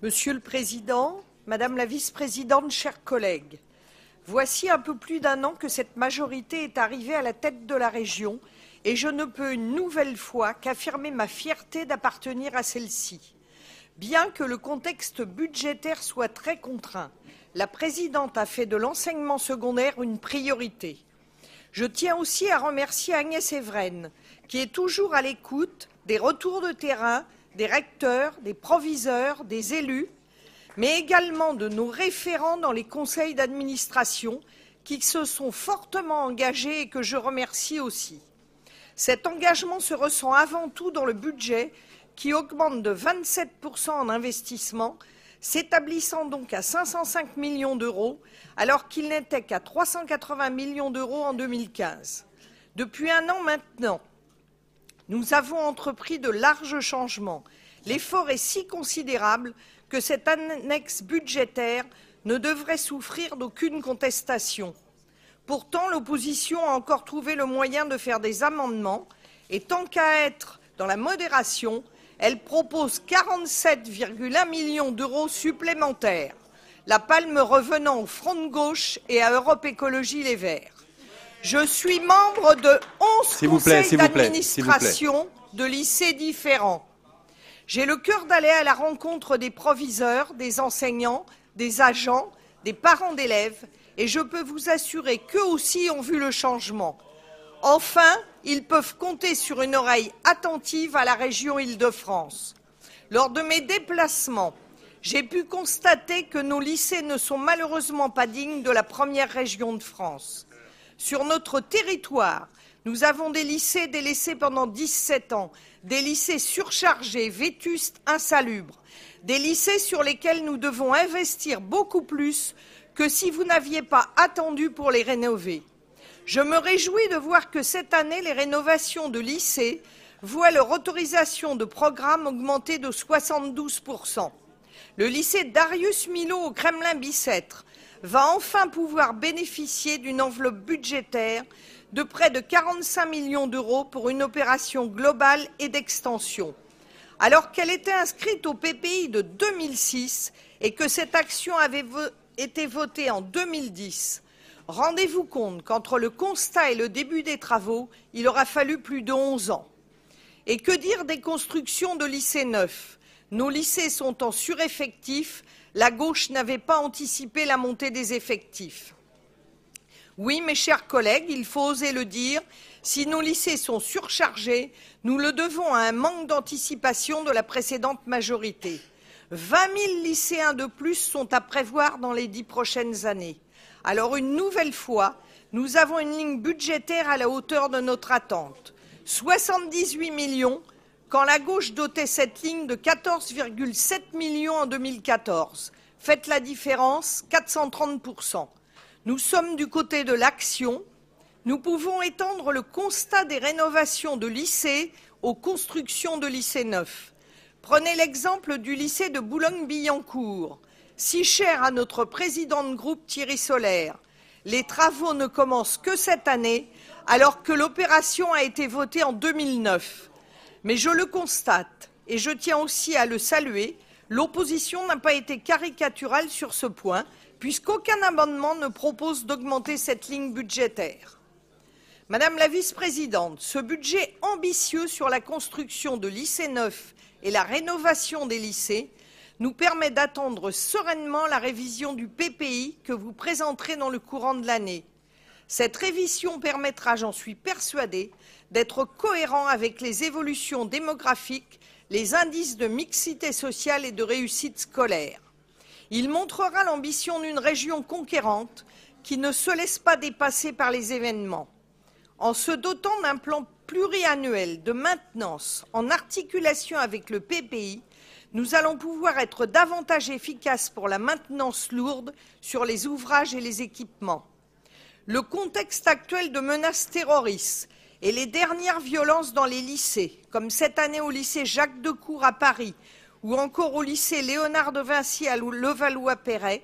Monsieur le Président, Madame la Vice-présidente, chers collègues, voici un peu plus d'un an que cette majorité est arrivée à la tête de la région et je ne peux une nouvelle fois qu'affirmer ma fierté d'appartenir à celle-ci. Bien que le contexte budgétaire soit très contraint, la présidente a fait de l'enseignement secondaire une priorité. Je tiens aussi à remercier Agnès Evren, qui est toujours à l'écoute des retours de terrain, des recteurs, des proviseurs, des élus, mais également de nos référents dans les conseils d'administration qui se sont fortement engagés et que je remercie aussi. Cet engagement se ressent avant tout dans le budget qui augmente de 27% en investissement, s'établissant donc à 505 millions d'euros, alors qu'il n'était qu'à 380 millions d'euros en 2015. Depuis un an maintenant, nous avons entrepris de larges changements. L'effort est si considérable que cette annexe budgétaire ne devrait souffrir d'aucune contestation. Pourtant, l'opposition a encore trouvé le moyen de faire des amendements et tant qu'à être dans la modération, elle propose 47,1 millions d'euros supplémentaires, la palme revenant au Front de gauche et à Europe Écologie Les Verts. Je suis membre de 11 conseils d'administration de lycées différents. J'ai le cœur d'aller à la rencontre des proviseurs, des enseignants, des agents, des parents d'élèves, et je peux vous assurer qu'eux aussi ont vu le changement. Enfin, ils peuvent compter sur une oreille attentive à la région Île-de-France. Lors de mes déplacements, j'ai pu constater que nos lycées ne sont malheureusement pas dignes de la première région de France. Sur notre territoire, nous avons des lycées délaissés pendant 17 ans, des lycées surchargés, vétustes, insalubres, des lycées sur lesquels nous devons investir beaucoup plus que si vous n'aviez pas attendu pour les rénover. Je me réjouis de voir que cette année, les rénovations de lycées voient leur autorisation de programme augmenter de 72%. Le lycée Darius Milhaud au Kremlin-Bicêtre va enfin pouvoir bénéficier d'une enveloppe budgétaire de près de 45 millions d'euros pour une opération globale et d'extension. Alors qu'elle était inscrite au PPI de 2006 et que cette action avait été votée en 2010, rendez-vous compte qu'entre le constat et le début des travaux, il aura fallu plus de 11 ans. Et que dire des constructions de lycées neufs? Nos lycées sont en sureffectif. La gauche n'avait pas anticipé la montée des effectifs. Oui, mes chers collègues, il faut oser le dire, si nos lycées sont surchargés, nous le devons à un manque d'anticipation de la précédente majorité. 20 000 lycéens de plus sont à prévoir dans les 10 prochaines années. Alors, une nouvelle fois, nous avons une ligne budgétaire à la hauteur de notre attente. 78 millions, quand la gauche dotait cette ligne de 14,7 millions en 2014. Faites la différence, 430%. Nous sommes du côté de l'action. Nous pouvons étendre le constat des rénovations de lycées aux constructions de lycées neufs. Prenez l'exemple du lycée de Boulogne-Billancourt, si cher à notre président de groupe Thierry Solaire. Les travaux ne commencent que cette année, alors que l'opération a été votée en 2009. Mais je le constate, et je tiens aussi à le saluer, l'opposition n'a pas été caricaturale sur ce point, puisqu'aucun amendement ne propose d'augmenter cette ligne budgétaire. Madame la vice-présidente, ce budget ambitieux sur la construction de lycées neufs et la rénovation des lycées nous permet d'attendre sereinement la révision du PPI que vous présenterez dans le courant de l'année. Cette révision permettra, j'en suis persuadée, d'être cohérent avec les évolutions démographiques, les indices de mixité sociale et de réussite scolaire. Il montrera l'ambition d'une région conquérante qui ne se laisse pas dépasser par les événements. En se dotant d'un plan pluriannuel de maintenance en articulation avec le PPI, nous allons pouvoir être davantage efficaces pour la maintenance lourde sur les ouvrages et les équipements. Le contexte actuel de menaces terroristes et les dernières violences dans les lycées, comme cette année au lycée Jacques Decour à Paris ou encore au lycée Léonard de Vinci à Levallois-Perret,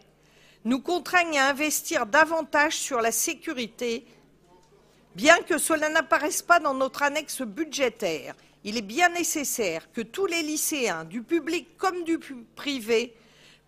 nous contraignent à investir davantage sur la sécurité. Bien que cela n'apparaisse pas dans notre annexe budgétaire, il est bien nécessaire que tous les lycéens, du public comme du privé,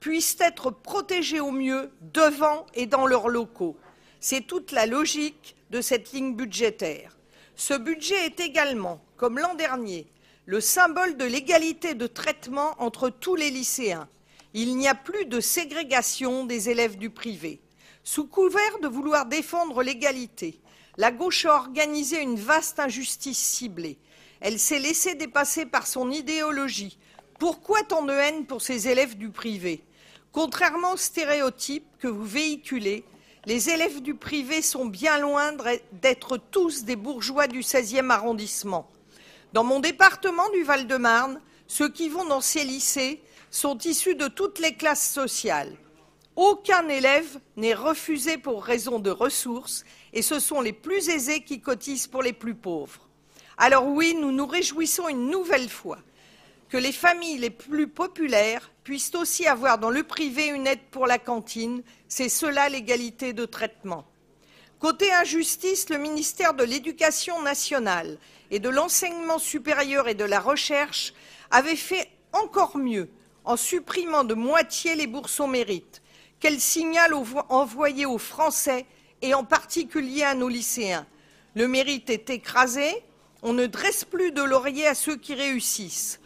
puissent être protégés au mieux devant et dans leurs locaux. C'est toute la logique de cette ligne budgétaire. Ce budget est également, comme l'an dernier, le symbole de l'égalité de traitement entre tous les lycéens. Il n'y a plus de ségrégation des élèves du privé. Sous couvert de vouloir défendre l'égalité, la gauche a organisé une vaste injustice ciblée. Elle s'est laissée dépasser par son idéologie. Pourquoi tant de haine pour ces élèves du privé? Contrairement aux stéréotypes que vous véhiculez, les élèves du privé sont bien loin d'être tous des bourgeois du 16e arrondissement. Dans mon département du Val-de-Marne, ceux qui vont dans ces lycées sont issus de toutes les classes sociales. Aucun élève n'est refusé pour raison de ressources et ce sont les plus aisés qui cotisent pour les plus pauvres. Alors oui, nous nous réjouissons une nouvelle fois que les familles les plus populaires puissent aussi avoir dans le privé une aide pour la cantine. C'est cela l'égalité de traitement. Côté injustice, le ministère de l'Éducation nationale et de l'Enseignement supérieur et de la Recherche avait fait encore mieux en supprimant de moitié les bourses au mérite. Quel signal envoyé aux Français et en particulier à nos lycéens? Le mérite est écrasé, on ne dresse plus de laurier à ceux qui réussissent.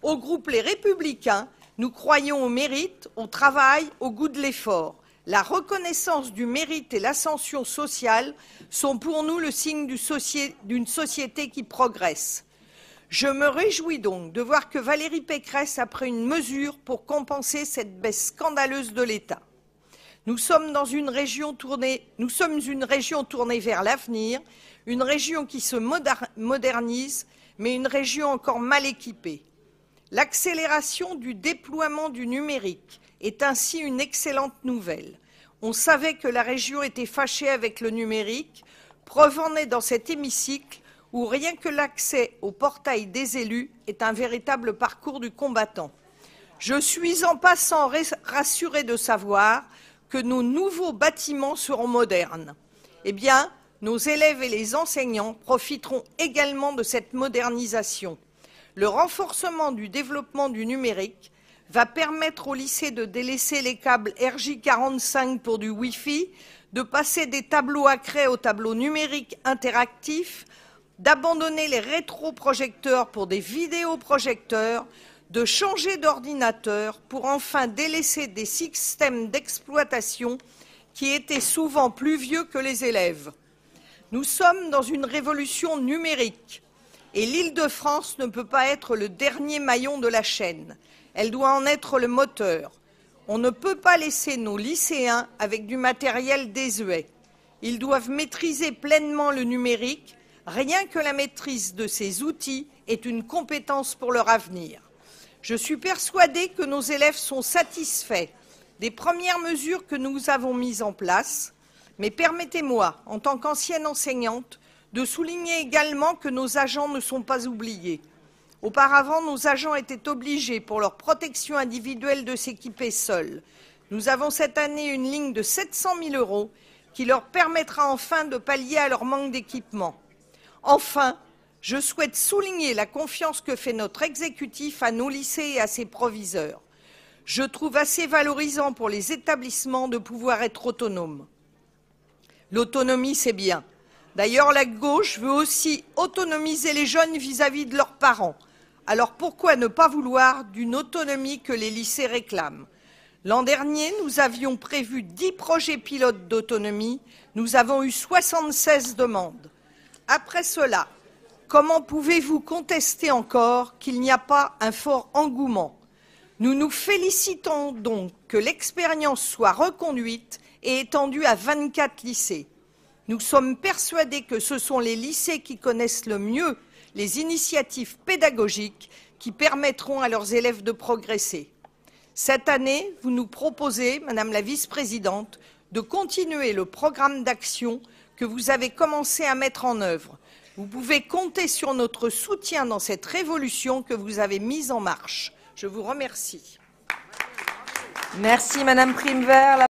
Au groupe Les Républicains, nous croyons au mérite, au travail, au goût de l'effort. La reconnaissance du mérite et l'ascension sociale sont pour nous le signe d'une société qui progresse. Je me réjouis donc de voir que Valérie Pécresse a pris une mesure pour compenser cette baisse scandaleuse de l'État. Nous sommes une région tournée vers l'avenir, une région qui se modernise, mais une région encore mal équipée. L'accélération du déploiement du numérique est ainsi une excellente nouvelle. On savait que la région était fâchée avec le numérique, preuve en est dans cet hémicycle où rien que l'accès au portail des élus est un véritable parcours du combattant. Je suis en passant rassurée de savoir que nos nouveaux bâtiments seront modernes. Eh bien, nos élèves et les enseignants profiteront également de cette modernisation. Le renforcement du développement du numérique va permettre au lycée de délaisser les câbles RJ45 pour du Wi-Fi, de passer des tableaux à craie aux tableaux numériques interactifs, d'abandonner les rétroprojecteurs pour des vidéoprojecteurs, de changer d'ordinateur pour enfin délaisser des systèmes d'exploitation qui étaient souvent plus vieux que les élèves. Nous sommes dans une révolution numérique et l'Île-de-France ne peut pas être le dernier maillon de la chaîne. Elle doit en être le moteur. On ne peut pas laisser nos lycéens avec du matériel désuet. Ils doivent maîtriser pleinement le numérique. Rien que la maîtrise de ces outils est une compétence pour leur avenir. Je suis persuadée que nos élèves sont satisfaits des premières mesures que nous avons mises en place, mais permettez-moi, en tant qu'ancienne enseignante, de souligner également que nos agents ne sont pas oubliés. Auparavant, nos agents étaient obligés, pour leur protection individuelle, de s'équiper seuls. Nous avons cette année une ligne de 700 000 € qui leur permettra enfin de pallier à leur manque d'équipement. Enfin, je souhaite souligner la confiance que fait notre exécutif à nos lycées et à ses proviseurs. Je trouve assez valorisant pour les établissements de pouvoir être autonomes. L'autonomie, c'est bien. D'ailleurs, la gauche veut aussi autonomiser les jeunes vis-à-vis de leurs parents. Alors pourquoi ne pas vouloir d'une autonomie que les lycées réclament? L'an dernier, nous avions prévu 10 projets pilotes d'autonomie. Nous avons eu 76 demandes. Après cela, comment pouvez-vous contester encore qu'il n'y a pas un fort engouement? Nous nous félicitons donc que l'expérience soit reconduite et étendue à 24 lycées. Nous sommes persuadés que ce sont les lycées qui connaissent le mieux les initiatives pédagogiques qui permettront à leurs élèves de progresser. Cette année, vous nous proposez, Madame la vice-présidente, de continuer le programme d'action que vous avez commencé à mettre en œuvre. Vous pouvez compter sur notre soutien dans cette révolution que vous avez mise en marche. Je vous remercie. Merci Madame Primevert.